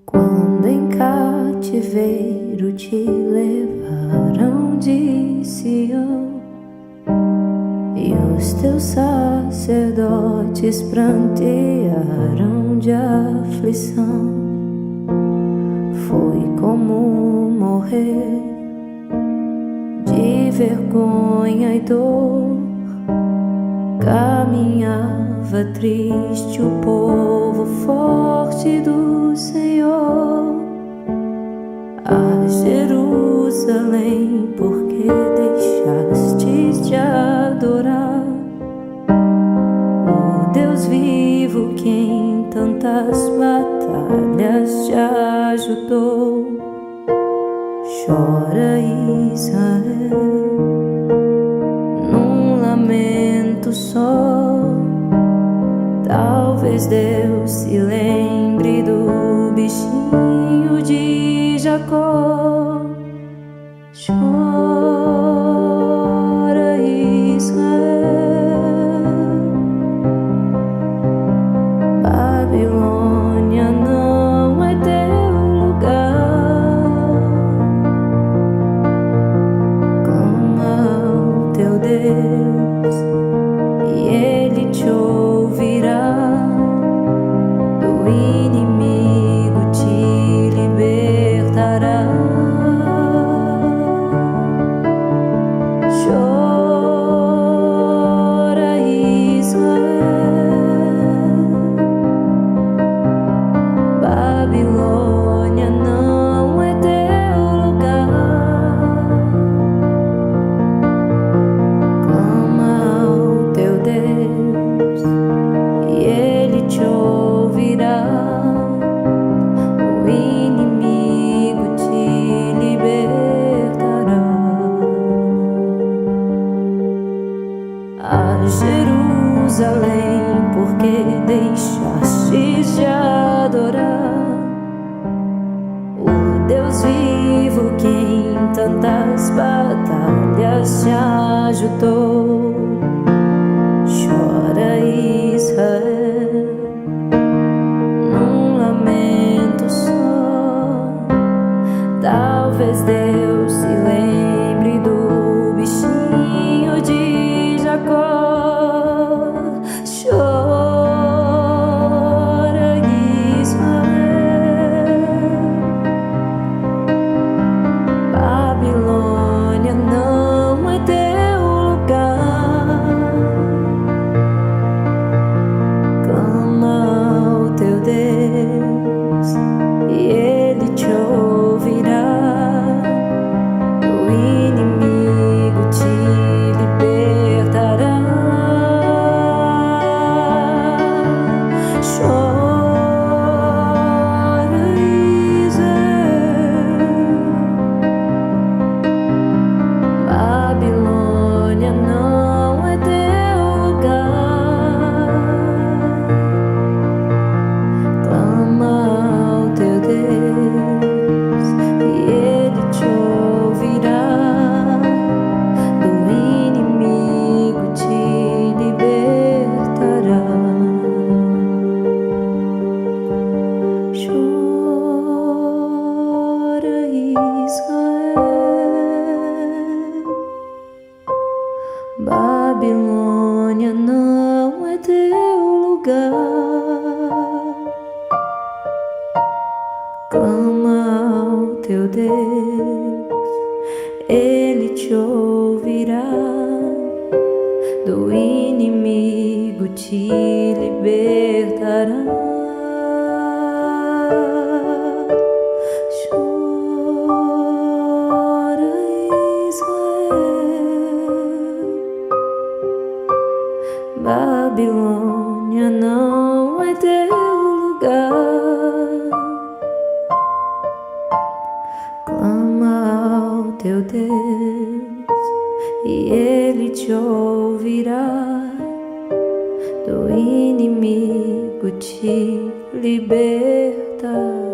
Quando em cativeiro te levaram de Sião e os teus sacerdotes prantearam de aflição, foi como morrer de vergonha e dor. Caminhava triste o povo forte do Senhor a Jerusalém, porque deixastes de adorar o Deus vivo que em tantas batalhas te ajudou. Chora, Israel, num lamento só. Talvez Deus se lembre do bichinho de Jacó. Chora, Israel, Babilônia não é teu lugar. Clama ao teu Deus e Ele te ouvirá. Do inimigo te libertará. Chora, Israel, Babilônia não é teu lugar. Clama ao teu Deus e Ele te ouvirá. O inimigo te libertará. A Jerusalém, porque deixastes de adorar o Deus vivo que em tantas batalhas te ajudou. Chora, Israel, num lamento só. Talvez Deus se lembre do bichinho de Jacó. Chora, Israel, Babilônia não é teu lugar. Clama ao teu Deus e Ele te ouvirá. O inimigo te libertará. Chora, Israel, Babilônia não é teu lugar. Clama ao teu Deus e Ele te ouvirá. Do inimigo te libertará. Chora, Israel, Babilônia não é teu lugar. Clama ao teu Deus, Ele te ouvirá. Do inimigo te libertará. Chora, Israel, Babilônia não é teu lugar. Clama ao teu Deus e Ele te ouvirá. Do inimigo te libertará. voltar.